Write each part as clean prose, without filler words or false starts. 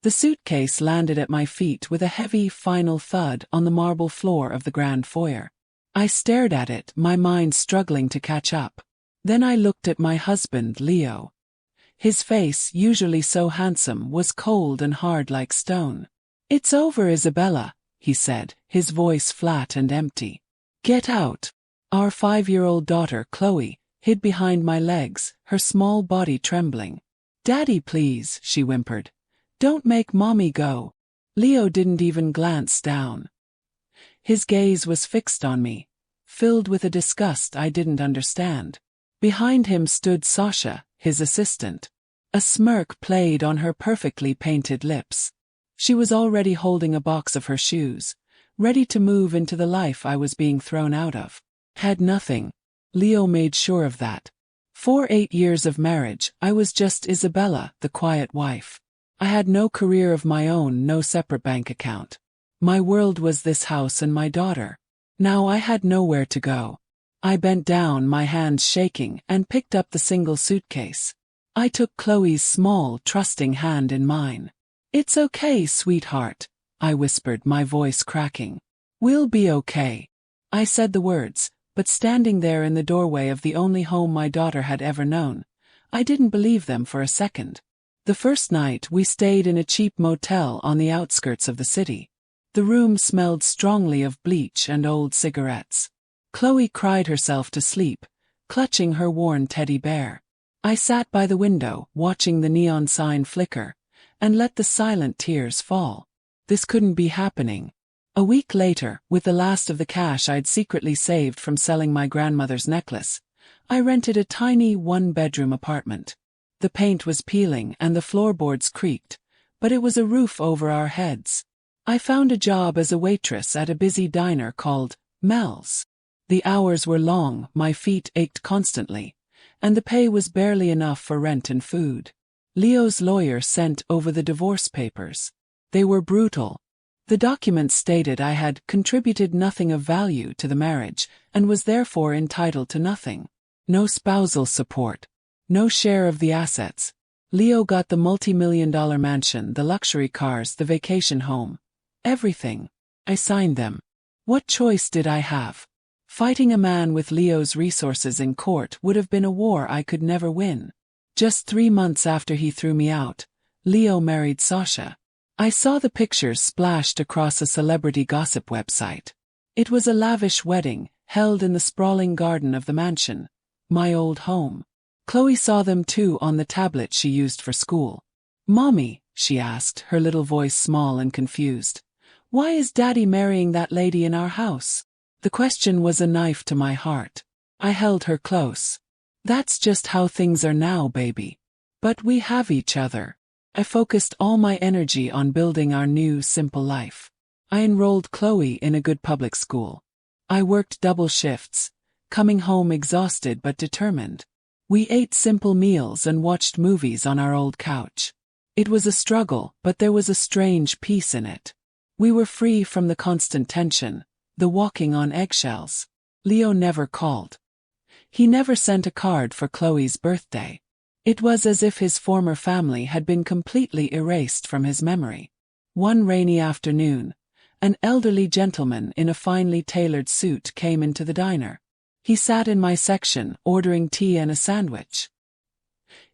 The suitcase landed at my feet with a heavy, final thud on the marble floor of the grand foyer. I stared at it, my mind struggling to catch up. Then I looked at my husband, Leo. His face, usually so handsome, was cold and hard like stone. "It's over, Isabella," he said, his voice flat and empty. "Get out." Our 5-year-old daughter, Chloe, hid behind my legs, her small body trembling. "Daddy, please," she whimpered. "Don't make Mommy go." Leo didn't even glance down. His gaze was fixed on me, filled with a disgust I didn't understand. Behind him stood Sasha, his assistant. A smirk played on her perfectly painted lips. She was already holding a box of her shoes, ready to move into the life I was being thrown out of. Had nothing. Leo made sure of that. For 8 years of marriage, I was just Isabella, the quiet wife. I had no career of my own, no separate bank account. My world was this house and my daughter. Now I had nowhere to go. I bent down, my hands shaking, and picked up the single suitcase. I took Chloe's small, trusting hand in mine. "It's okay, sweetheart," I whispered, my voice cracking. "We'll be okay." I said the words, but standing there in the doorway of the only home my daughter had ever known, I didn't believe them for a second. The first night we stayed in a cheap motel on the outskirts of the city. The room smelled strongly of bleach and old cigarettes. Chloe cried herself to sleep, clutching her worn teddy bear. I sat by the window, watching the neon sign flicker, and let the silent tears fall. This couldn't be happening. A week later, with the last of the cash I'd secretly saved from selling my grandmother's necklace, I rented a tiny 1-bedroom apartment. The paint was peeling and the floorboards creaked, but it was a roof over our heads. I found a job as a waitress at a busy diner called Mel's. The hours were long, my feet ached constantly, and the pay was barely enough for rent and food. Leo's lawyer sent over the divorce papers. They were brutal. The documents stated I had contributed nothing of value to the marriage and was therefore entitled to nothing. No spousal support. No share of the assets. Leo got the multi-million-dollar mansion, the luxury cars, the vacation home. Everything. I signed them. What choice did I have? Fighting a man with Leo's resources in court would have been a war I could never win. Just 3 months after he threw me out, Leo married Sasha. I saw the pictures splashed across a celebrity gossip website. It was a lavish wedding, held in the sprawling garden of the mansion, my old home. Chloe saw them too on the tablet she used for school. "Mommy," she asked, her little voice small and confused, "why is Daddy marrying that lady in our house?" The question was a knife to my heart. I held her close. "That's just how things are now, baby. But we have each other." I focused all my energy on building our new, simple life. I enrolled Chloe in a good public school. I worked double shifts, coming home exhausted but determined. We ate simple meals and watched movies on our old couch. It was a struggle, but there was a strange peace in it. We were free from the constant tension, the walking on eggshells. Leo never called. He never sent a card for Chloe's birthday. It was as if his former family had been completely erased from his memory. One rainy afternoon, an elderly gentleman in a finely tailored suit came into the diner. He sat in my section, ordering tea and a sandwich.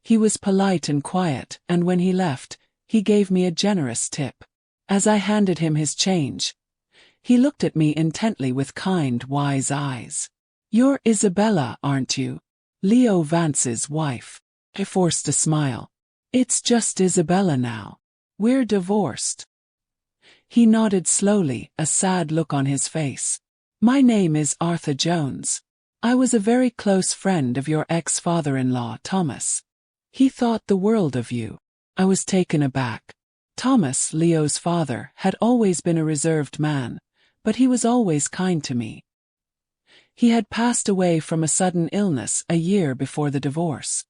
He was polite and quiet, and when he left, he gave me a generous tip. As I handed him his change, he looked at me intently with kind, wise eyes. "You're Isabella, aren't you? Leo Vance's wife." I forced a smile. "It's just Isabella now. We're divorced." He nodded slowly, a sad look on his face. "My name is Arthur Jones. I was a very close friend of your ex-father-in-law, Thomas. He thought the world of you." I was taken aback. Thomas, Leo's father, had always been a reserved man, but he was always kind to me. He had passed away from a sudden illness a year before the divorce.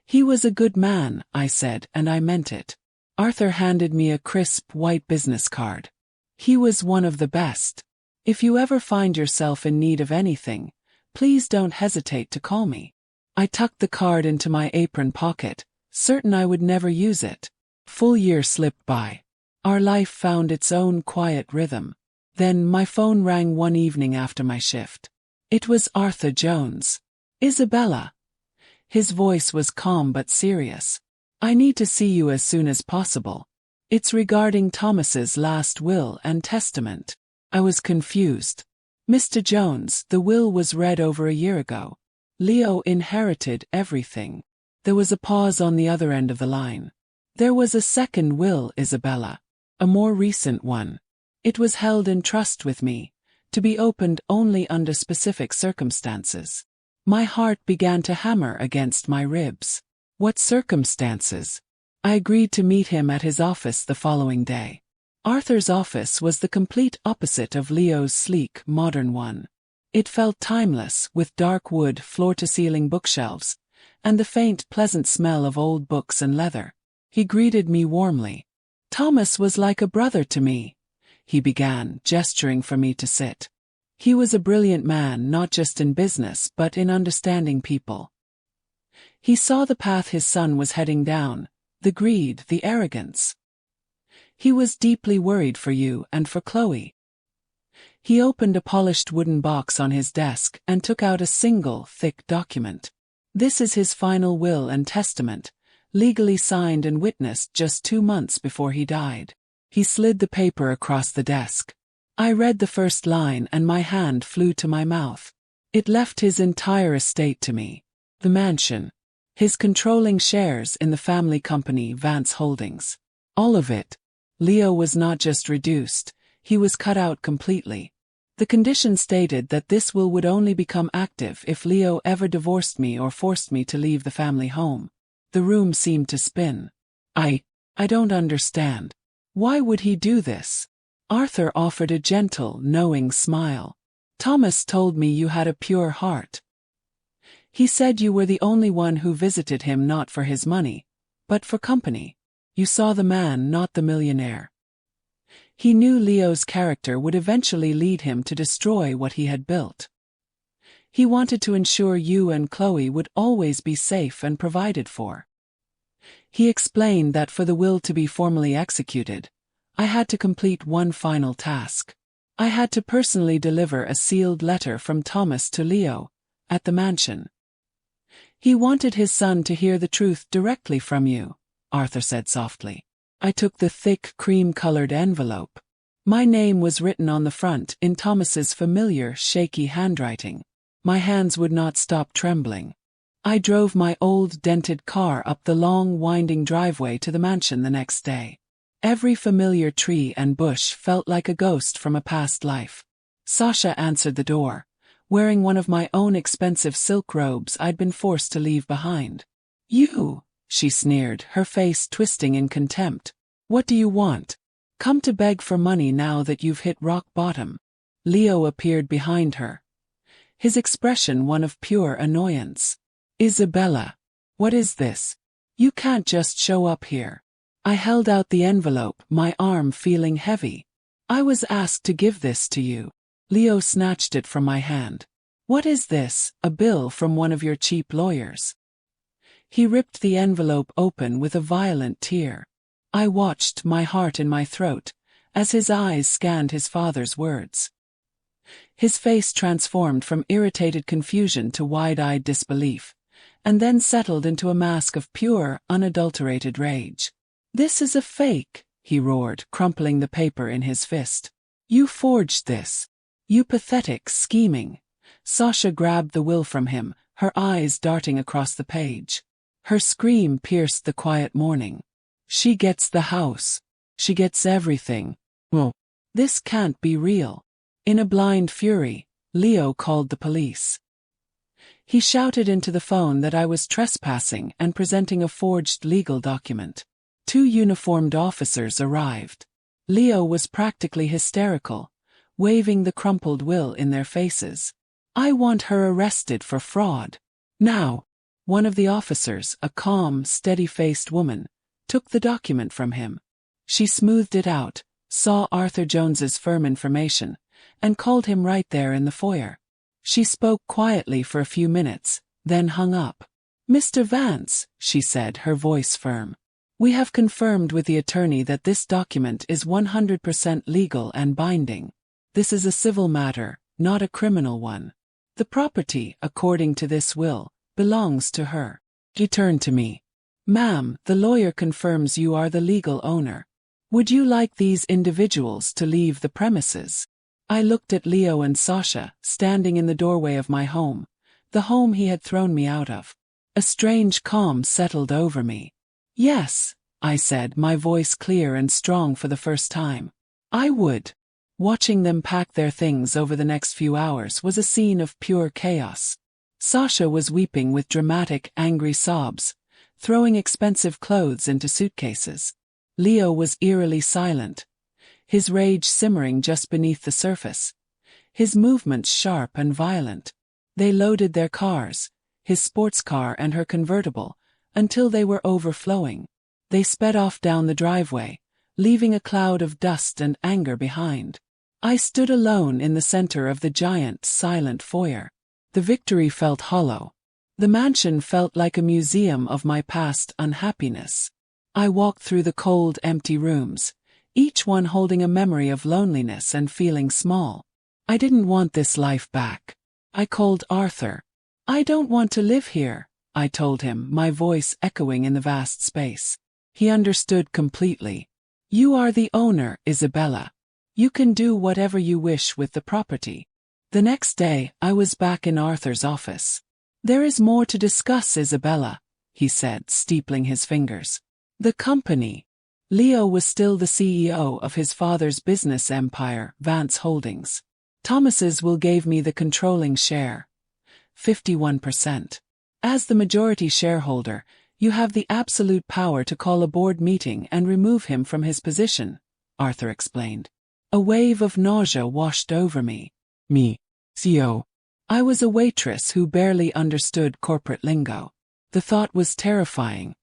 "He was a good man," I said, and I meant it. Arthur handed me a crisp white business card. "He was one of the best. If you ever find yourself in need of anything, please don't hesitate to call me." I tucked the card into my apron pocket, certain I would never use it. Full year slipped by. Our life found its own quiet rhythm. Then my phone rang one evening after my shift. It was Arthur Jones. Isabella. His voice was calm but serious. I need to see you as soon as possible. It's regarding Thomas's last will and testament. I was confused. Mr. Jones, the will was read over a year ago. Leo inherited everything. There was a pause on the other end of the line. There was a second will, Isabella. A more recent one. It was held in trust with me, to be opened only under specific circumstances. My heart began to hammer against my ribs. What circumstances? I agreed to meet him at his office the following day. Arthur's office was the complete opposite of Leo's sleek, modern one. It felt timeless, with dark wood floor-to-ceiling bookshelves, and the faint, pleasant smell of old books and leather. He greeted me warmly. Thomas was like a brother to me, he began, gesturing for me to sit. He was a brilliant man, not just in business but in understanding people. He saw the path his son was heading down, the greed, the arrogance. He was deeply worried for you and for Chloe. He opened a polished wooden box on his desk and took out a single, thick document. This is his final will and testament, legally signed and witnessed just 2 months before he died. He slid the paper across the desk. I read the first line and my hand flew to my mouth. It left his entire estate to me. The mansion. His controlling shares in the family company Vance Holdings. All of it. Leo was not just reduced, he was cut out completely. The condition stated that this will would only become active if Leo ever divorced me or forced me to leave the family home. The room seemed to spin. I don't understand. Why would he do this? Arthur offered a gentle, knowing smile. Thomas told me you had a pure heart. He said you were the only one who visited him not for his money, but for company. You saw the man, not the millionaire. He knew Leo's character would eventually lead him to destroy what he had built. He wanted to ensure you and Chloe would always be safe and provided for. He explained that for the will to be formally executed, I had to complete one final task. I had to personally deliver a sealed letter from Thomas to Leo, at the mansion. He wanted his son to hear the truth directly from you, Arthur said softly. I took the thick, cream-colored envelope. My name was written on the front in Thomas's familiar, shaky handwriting. My hands would not stop trembling. I drove my old, dented car up the long, winding driveway to the mansion the next day. Every familiar tree and bush felt like a ghost from a past life. Sasha answered the door, wearing one of my own expensive silk robes I'd been forced to leave behind. You, she sneered, her face twisting in contempt. What do you want? Come to beg for money now that you've hit rock bottom. Leo appeared behind her, his expression one of pure annoyance. Isabella, what is this? You can't just show up here. I held out the envelope, my arm feeling heavy. I was asked to give this to you. Leo snatched it from my hand. What is this, a bill from one of your cheap lawyers? He ripped the envelope open with a violent tear. I watched, my heart in my throat, as his eyes scanned his father's words. His face transformed from irritated confusion to wide-eyed disbelief, and then settled into a mask of pure, unadulterated rage. This is a fake, he roared, crumpling the paper in his fist. You forged this. You pathetic, scheming. Sasha grabbed the will from him, her eyes darting across the page. Her scream pierced the quiet morning. She gets the house. She gets everything. Well, this can't be real. In a blind fury, Leo called the police. He shouted into the phone that I was trespassing and presenting a forged legal document. 2 uniformed officers arrived. Leo was practically hysterical, waving the crumpled will in their faces. I want her arrested for fraud. Now, one of the officers, a calm, steady-faced woman, took the document from him. She smoothed it out, saw Arthur Jones's firm information, and called him right there in the foyer. She spoke quietly for a few minutes, then hung up. Mr. Vance, she said, her voice firm. We have confirmed with the attorney that this document is 100% legal and binding. This is a civil matter, not a criminal one. The property, according to this will, belongs to her. He turned to me. Ma'am, the lawyer confirms you are the legal owner. Would you like these individuals to leave the premises? I looked at Leo and Sasha, standing in the doorway of my home, the home he had thrown me out of. A strange calm settled over me. Yes, I said, my voice clear and strong for the first time. I would. Watching them pack their things over the next few hours was a scene of pure chaos. Sasha was weeping with dramatic, angry sobs, throwing expensive clothes into suitcases. Leo was eerily silent, his rage simmering just beneath the surface, his movements sharp and violent. They loaded their cars, his sports car and her convertible, until they were overflowing. They sped off down the driveway, leaving a cloud of dust and anger behind. I stood alone in the center of the giant, silent foyer. The victory felt hollow. The mansion felt like a museum of my past unhappiness. I walked through the cold, empty rooms, each one holding a memory of loneliness and feeling small. I didn't want this life back. I called Arthur. I don't want to live here, I told him, my voice echoing in the vast space. He understood completely. You are the owner, Isabella. You can do whatever you wish with the property. The next day, I was back in Arthur's office. There is more to discuss, Isabella, he said, steepling his fingers. The company. Leo was still the CEO of his father's business empire, Vance Holdings. Thomas's will gave me the controlling share, 51%. As the majority shareholder, you have the absolute power to call a board meeting and remove him from his position, Arthur explained. A wave of nausea washed over me. Me, CEO. I was a waitress who barely understood corporate lingo. The thought was terrifying.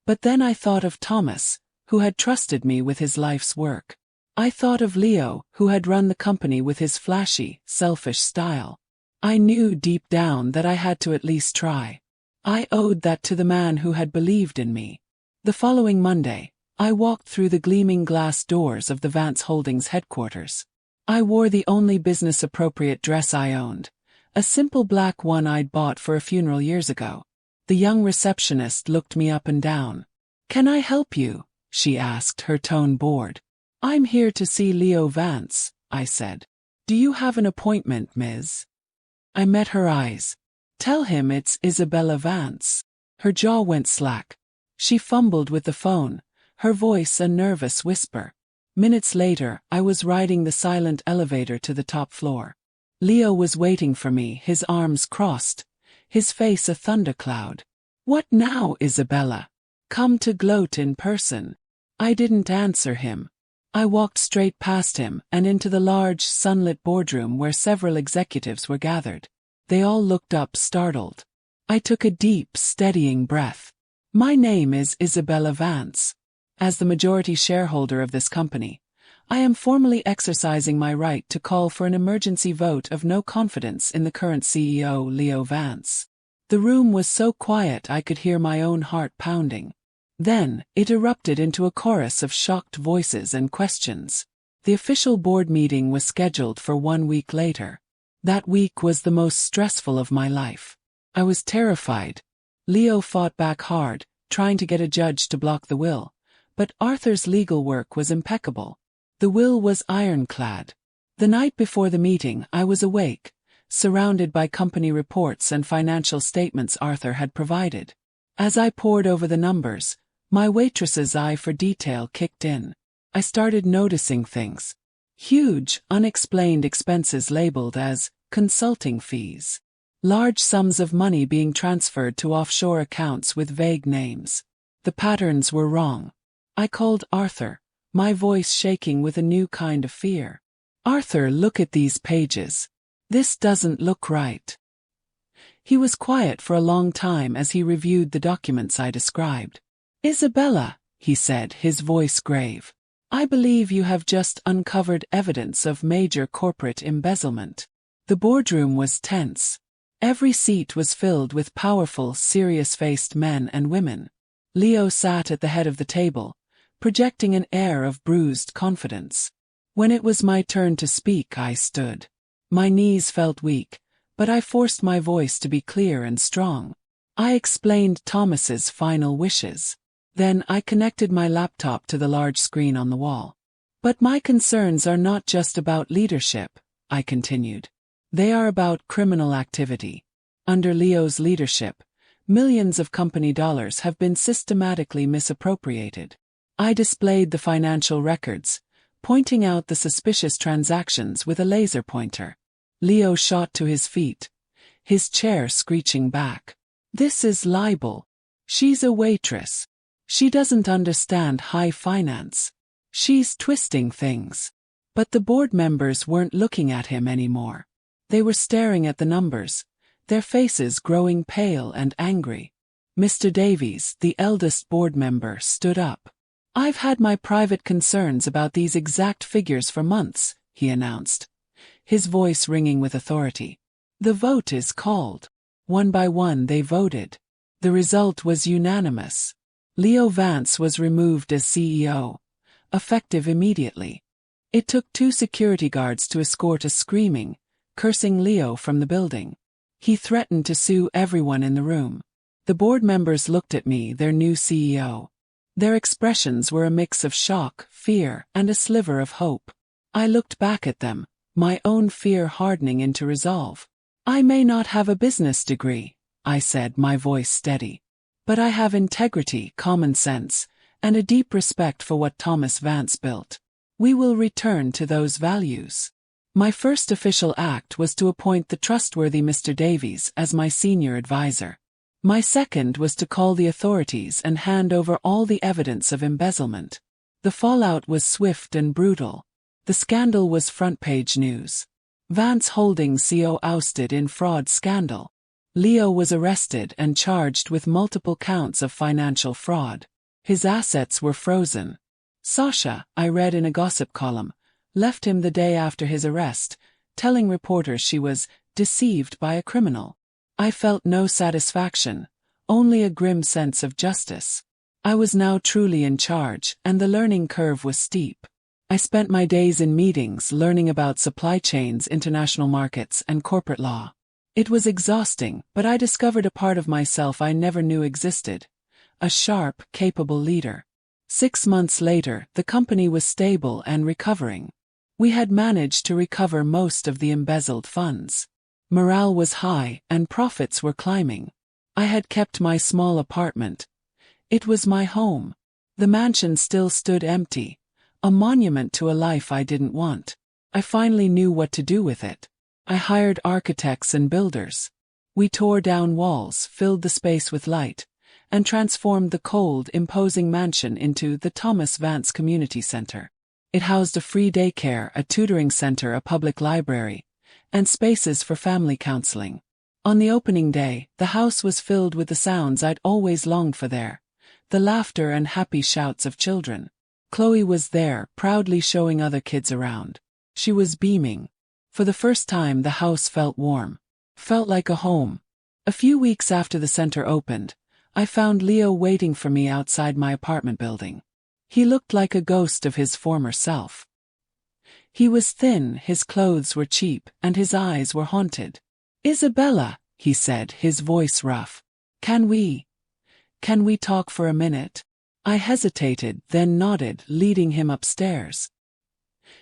But then I thought of Thomas, who had trusted me with his life's work. I thought of Leo, who had run the company with his flashy, selfish style. I knew deep down that I had to at least try. I owed that to the man who had believed in me. The following Monday, I walked through the gleaming glass doors of the Vance Holdings headquarters. I wore the only business-appropriate dress I owned, a simple black one I'd bought for a funeral years ago. The young receptionist looked me up and down. Can I help you? She asked, her tone bored. I'm here to see Leo Vance, I said. Do you have an appointment, Ms.? I met her eyes. Tell him it's Isabella Vance. Her jaw went slack. She fumbled with the phone, her voice a nervous whisper. Minutes later, I was riding the silent elevator to the top floor. Leo was waiting for me, his arms crossed, his face a thundercloud. What now, Isabella? Come to gloat in person. I didn't answer him. I walked straight past him and into the large, sunlit boardroom where several executives were gathered. They all looked up, startled. I took a deep, steadying breath. My name is Isabella Vance. As the majority shareholder of this company, I am formally exercising my right to call for an emergency vote of no confidence in the current CEO, Leo Vance. The room was so quiet I could hear my own heart pounding. Then, it erupted into a chorus of shocked voices and questions. The official board meeting was scheduled for 1 week later. That week was the most stressful of my life. I was terrified. Leo fought back hard, trying to get a judge to block the will, but Arthur's legal work was impeccable. The will was ironclad. The night before the meeting, I was awake, surrounded by company reports and financial statements Arthur had provided. As I pored over the numbers, my waitress's eye for detail kicked in. I started noticing things. Huge, unexplained expenses labeled as consulting fees. Large sums of money being transferred to offshore accounts with vague names. The patterns were wrong. I called Arthur, my voice shaking with a new kind of fear. Arthur, look at these pages. This doesn't look right. He was quiet for a long time as he reviewed the documents I described. Isabella, he said, his voice grave. I believe you have just uncovered evidence of major corporate embezzlement. The boardroom was tense. Every seat was filled with powerful, serious-faced men and women. Leo sat at the head of the table, projecting an air of bruised confidence. When it was my turn to speak, I stood. My knees felt weak, but I forced my voice to be clear and strong. I explained Thomas's final wishes. Then I connected my laptop to the large screen on the wall. But my concerns are not just about leadership, I continued. They are about criminal activity. Under Leo's leadership, millions of company dollars have been systematically misappropriated. I displayed the financial records, pointing out the suspicious transactions with a laser pointer. Leo shot to his feet, his chair screeching back. This is libel. She's a waitress. She doesn't understand high finance. She's twisting things. But the board members weren't looking at him anymore. They were staring at the numbers, their faces growing pale and angry. Mr. Davies, the eldest board member, stood up. I've had my private concerns about these exact figures for months, he announced, his voice ringing with authority. The vote is called. One by one they voted. The result was unanimous. Leo Vance was removed as CEO, effective immediately. It took 2 security guards to escort a screaming, cursing Leo from the building. He threatened to sue everyone in the room. The board members looked at me, their new CEO. Their expressions were a mix of shock, fear, and a sliver of hope. I looked back at them, my own fear hardening into resolve. I may not have a business degree, I said, my voice steady. But I have integrity, common sense, and a deep respect for what Thomas Vance built. We will return to those values. My first official act was to appoint the trustworthy Mr. Davies as my senior advisor. My second was to call the authorities and hand over all the evidence of embezzlement. The fallout was swift and brutal. The scandal was front-page news. Vance Holdings CEO ousted in fraud scandal. Leo was arrested and charged with multiple counts of financial fraud. His assets were frozen. Sasha, I read in a gossip column, left him the day after his arrest, telling reporters she was deceived by a criminal. I felt no satisfaction, only a grim sense of justice. I was now truly in charge, and the learning curve was steep. I spent my days in meetings learning about supply chains, international markets, and corporate law. It was exhausting, but I discovered a part of myself I never knew existed. A sharp, capable leader. 6 months later, the company was stable and recovering. We had managed to recover most of the embezzled funds. Morale was high, and profits were climbing. I had kept my small apartment. It was my home. The mansion still stood empty, a monument to a life I didn't want. I finally knew what to do with it. I hired architects and builders. We tore down walls, filled the space with light, and transformed the cold, imposing mansion into the Thomas Vance Community Center. It housed a free daycare, a tutoring center, a public library, and spaces for family counseling. On the opening day, the house was filled with the sounds I'd always longed for there, the laughter and happy shouts of children. Chloe was there, proudly showing other kids around. She was beaming. For the first time, the house felt warm. Felt like a home. A few weeks after the center opened, I found Leo waiting for me outside my apartment building. He looked like a ghost of his former self. He was thin, his clothes were cheap, and his eyes were haunted. "Isabella," he said, his voice rough. Can we talk for a minute?" I hesitated, then nodded, leading him upstairs.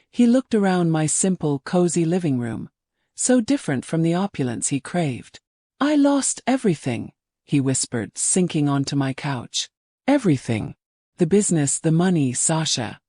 He looked around my simple, cozy living room, so different from the opulence he craved. "I lost everything," he whispered, sinking onto my couch. "Everything. The business, the money, Sasha.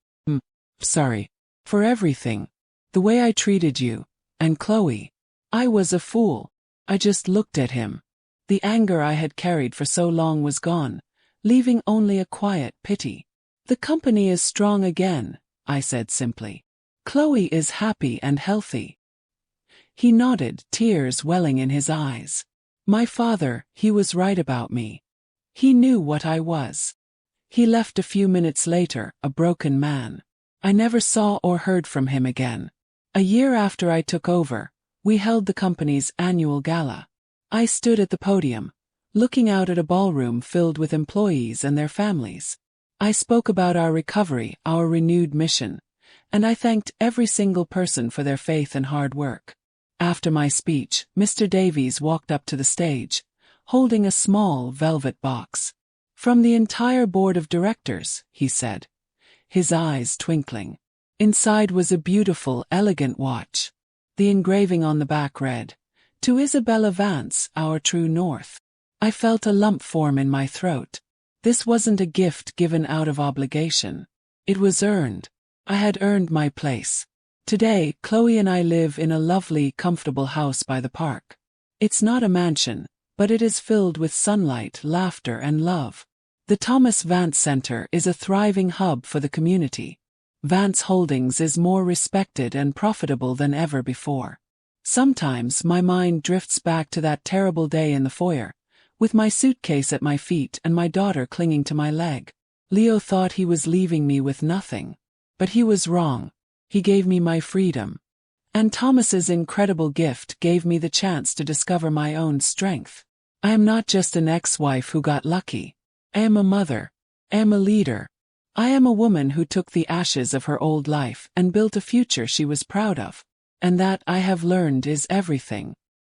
Sorry. For everything. The way I treated you. And Chloe. I was a fool." I just looked at him. The anger I had carried for so long was gone, leaving only a quiet pity. "The company is strong again," I said simply. "Chloe is happy and healthy." He nodded, tears welling in his eyes. My father, he was right about me. He knew what I was. He left a few minutes later, a broken man. I never saw or heard from him again. A year after I took over, we held the company's annual gala. I stood at the podium, looking out at a ballroom filled with employees and their families. I spoke about our recovery, our renewed mission, and I thanked every single person for their faith and hard work. After my speech, Mr. Davies walked up to the stage, holding a small velvet box. "From the entire board of directors," he said, his eyes twinkling. Inside was a beautiful, elegant watch. The engraving on the back read, "To Isabella Vance, our true north." I felt a lump form in my throat. This wasn't a gift given out of obligation. It was earned. I had earned my place. Today, Chloe and I live in a lovely, comfortable house by the park. It's not a mansion, but it is filled with sunlight, laughter, and love. The Thomas Vance Center is a thriving hub for the community. Vance Holdings is more respected and profitable than ever before. Sometimes my mind drifts back to that terrible day in the foyer, with my suitcase at my feet and my daughter clinging to my leg. Leo thought he was leaving me with nothing. But he was wrong. He gave me my freedom. And Thomas's incredible gift gave me the chance to discover my own strength. I am not just an ex-wife who got lucky. I am a mother. I am a leader. I am a woman who took the ashes of her old life and built a future she was proud of. And that, I have learned, is everything.